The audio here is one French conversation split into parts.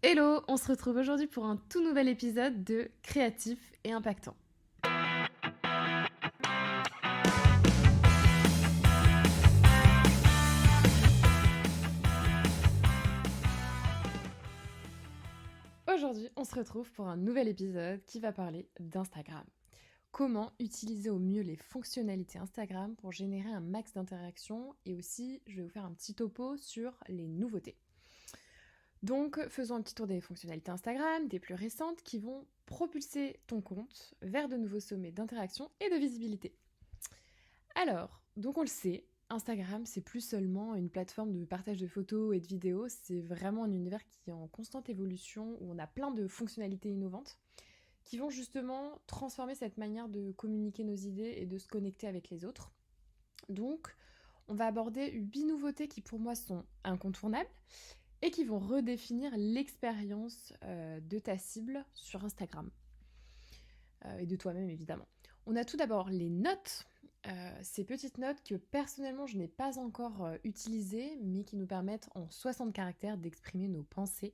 Hello, on se retrouve aujourd'hui pour un tout nouvel épisode de Créatif et Impactant. Aujourd'hui, on se retrouve pour un nouvel épisode qui va parler d'Instagram. Comment utiliser au mieux les fonctionnalités Instagram pour générer un max d'interactions et aussi, je vais vous faire un petit topo sur les nouveautés. Donc, faisons un petit tour des fonctionnalités Instagram, des plus récentes, qui vont propulser ton compte vers de nouveaux sommets d'interaction et de visibilité. Alors, donc on le sait, Instagram, c'est plus seulement une plateforme de partage de photos et de vidéos, c'est vraiment un univers qui est en constante évolution, où on a plein de fonctionnalités innovantes qui vont justement transformer cette manière de communiquer nos idées et de se connecter avec les autres. Donc, on va aborder 8 nouveautés qui pour moi sont incontournables et qui vont redéfinir l'expérience de ta cible sur Instagram. Et de toi-même évidemment. On a tout d'abord les notes, ces petites notes que personnellement je n'ai pas encore utilisées, mais qui nous permettent en 60 caractères d'exprimer nos pensées.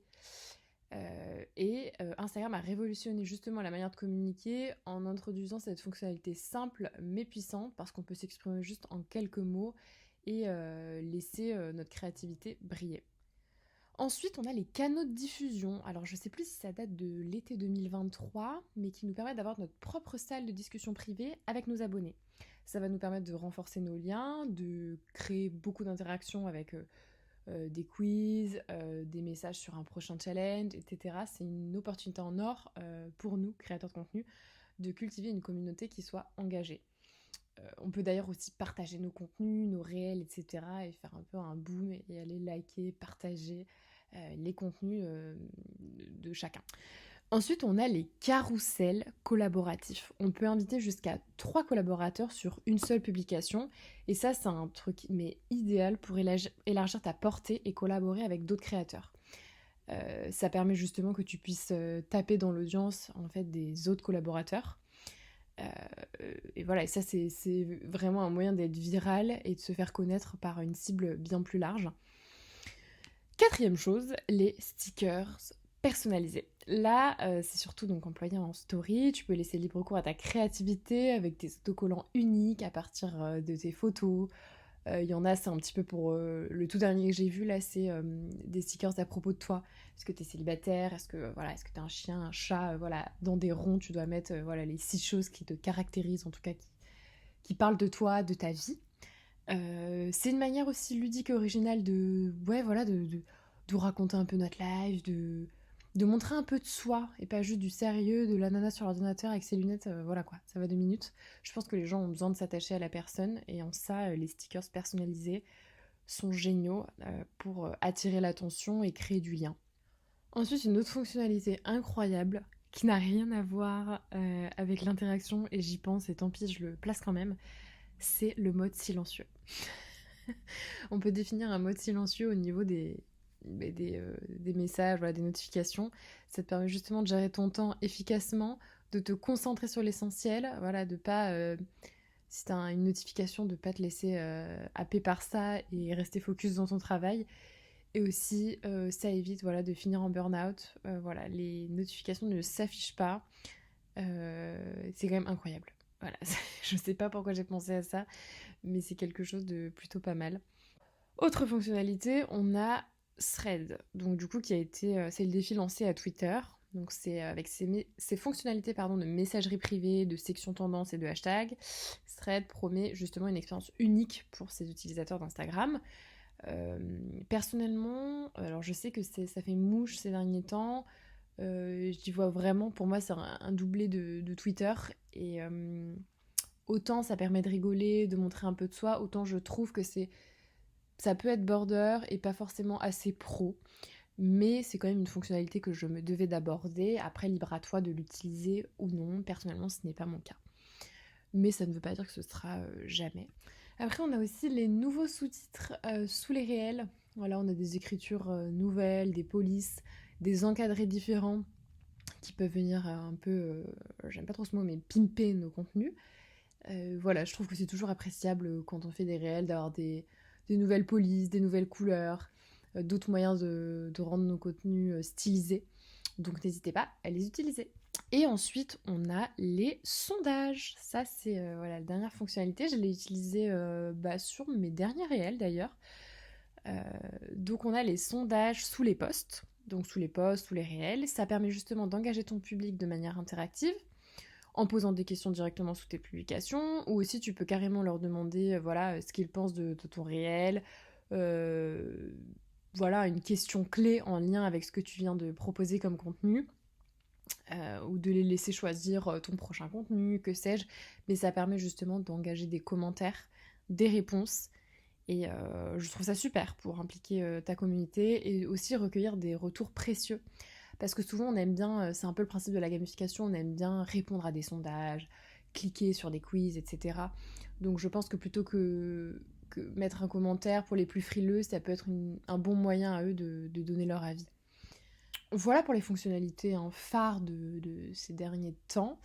Instagram a révolutionné justement la manière de communiquer en introduisant cette fonctionnalité simple mais puissante, parce qu'on peut s'exprimer juste en quelques mots et laisser notre créativité briller. Ensuite, on a les canaux de diffusion. Alors, je sais plus si ça date de l'été 2023, mais qui nous permettent d'avoir notre propre salle de discussion privée avec nos abonnés. Ça va nous permettre de renforcer nos liens, de créer beaucoup d'interactions avec des quiz, des messages sur un prochain challenge, etc. C'est une opportunité en or pour nous, créateurs de contenu, de cultiver une communauté qui soit engagée. On peut d'ailleurs aussi partager nos contenus, nos réels, etc. et faire un peu un boom et aller liker, partager les contenus de chacun. Ensuite, on a les carousels collaboratifs. On peut inviter jusqu'à 3 collaborateurs sur une seule publication. Et ça, c'est un truc mais idéal pour élargir ta portée et collaborer avec d'autres créateurs. Ça permet justement que tu puisses taper dans l'audience en fait des autres collaborateurs. Et voilà, et ça c'est vraiment un moyen d'être viral et de se faire connaître par une cible bien plus large. Quatrième chose, les stickers personnalisés. Là, c'est surtout donc employé en story. Tu peux laisser libre cours à ta créativité avec des autocollants uniques à partir de tes photos. Il y en a, c'est un petit peu pour le tout dernier que j'ai vu là, c'est des stickers à propos de toi. Est-ce que t'es célibataire? Est-ce que est-ce que t'as un chien, un chat? Voilà, dans des ronds, tu dois mettre voilà les 6 choses qui te caractérisent, en tout cas qui parlent de toi, de ta vie. C'est une manière aussi ludique et originale de, ouais, voilà, de raconter un peu notre life, de montrer un peu de soi et pas juste du sérieux, de l'ananas sur l'ordinateur avec ses lunettes, voilà quoi, ça va 2 minutes. Je pense que les gens ont besoin de s'attacher à la personne et en ça, les stickers personnalisés sont géniaux pour attirer l'attention et créer du lien. Ensuite, une autre fonctionnalité incroyable qui n'a rien à voir avec l'interaction et j'y pense et tant pis, je le place quand même, c'est le mode silencieux. On peut définir un mode silencieux au niveau des messages, voilà, des notifications. Ça te permet justement de gérer ton temps efficacement, de te concentrer sur l'essentiel, voilà, de pas, si t'as une notification, de pas te laisser happer par ça et rester focus dans ton travail. Et aussi, ça évite voilà, de finir en burn-out. Voilà, les notifications ne s'affichent pas. C'est quand même incroyable. Voilà, je sais pas pourquoi j'ai pensé à ça, mais c'est quelque chose de plutôt pas mal. Autre fonctionnalité, on a Thread, donc du coup qui a été, c'est le défi lancé à Twitter. Donc c'est avec ses fonctionnalités pardon, de messagerie privée, de section tendance et de hashtag. Thread promet justement une expérience unique pour ses utilisateurs d'Instagram. Personnellement, alors je sais que ça fait mouche ces derniers temps. J'y vois vraiment, pour moi, c'est un doublé de Twitter. Et autant ça permet de rigoler, de montrer un peu de soi, autant je trouve que ça peut être border et pas forcément assez pro. Mais c'est quand même une fonctionnalité que je me devais d'aborder. Après, libre à toi de l'utiliser ou non. Personnellement, ce n'est pas mon cas. Mais ça ne veut pas dire que ce sera jamais. Après, on a aussi les nouveaux sous-titres sous les réels. Voilà, on a des écritures nouvelles, des polices, des encadrés différents qui peuvent venir un peu, j'aime pas trop ce mot, mais pimper nos contenus. Voilà, je trouve que c'est toujours appréciable quand on fait des réels d'avoir des nouvelles polices, des nouvelles couleurs. d'autres moyens de rendre nos contenus stylisés. Donc n'hésitez pas à les utiliser. Et ensuite, on a les sondages. Ça, c'est voilà, la dernière fonctionnalité. Je l'ai utilisée sur mes derniers réels d'ailleurs. Donc on a les sondages sous les posts. Donc sous les posts, sous les réels. Ça permet justement d'engager ton public de manière interactive en posant des questions directement sous tes publications, ou aussi tu peux carrément leur demander ce qu'ils pensent de ton réel, une question clé en lien avec ce que tu viens de proposer comme contenu, ou de les laisser choisir ton prochain contenu, que sais-je, mais ça permet justement d'engager des commentaires, des réponses, et je trouve ça super pour impliquer ta communauté et aussi recueillir des retours précieux. Parce que souvent on aime bien, c'est un peu le principe de la gamification, on aime bien répondre à des sondages, cliquer sur des quiz, etc. Donc je pense que plutôt que mettre un commentaire pour les plus frileux, ça peut être un bon moyen à eux de donner leur avis. Voilà pour les fonctionnalités phares de ces derniers temps.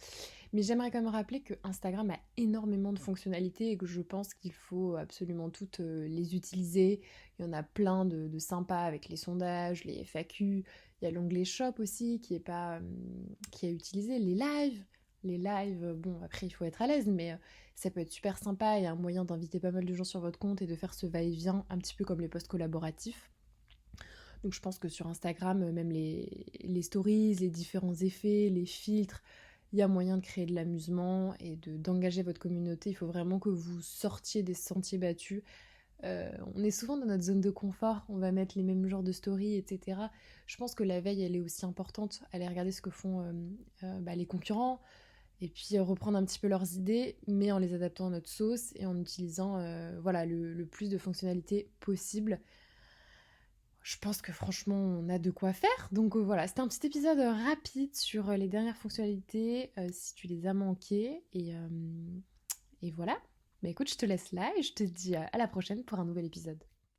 Mais j'aimerais quand même rappeler que Instagram a énormément de fonctionnalités et que je pense qu'il faut absolument toutes les utiliser. Il y en a plein de sympas avec les sondages, les FAQ. Il y a l'onglet Shop aussi qui est utilisé. Les lives. Les lives, bon, après il faut être à l'aise, mais ça peut être super sympa et un moyen d'inviter pas mal de gens sur votre compte et de faire ce va-et-vient, un petit peu comme les posts collaboratifs. Donc je pense que sur Instagram, même les stories, les différents effets, les filtres, il y a moyen de créer de l'amusement et d'engager votre communauté. Il faut vraiment que vous sortiez des sentiers battus. On est souvent dans notre zone de confort, on va mettre les mêmes genres de stories, etc. Je pense que la veille, elle est aussi importante. Aller regarder ce que font les concurrents et puis reprendre un petit peu leurs idées, mais en les adaptant à notre sauce et en utilisant le plus de fonctionnalités possible. Je pense que franchement, on a de quoi faire. Donc voilà, c'était un petit épisode rapide sur les dernières fonctionnalités, si tu les as manquées. Et voilà. Bah écoute, je te laisse là et je te dis à la prochaine pour un nouvel épisode.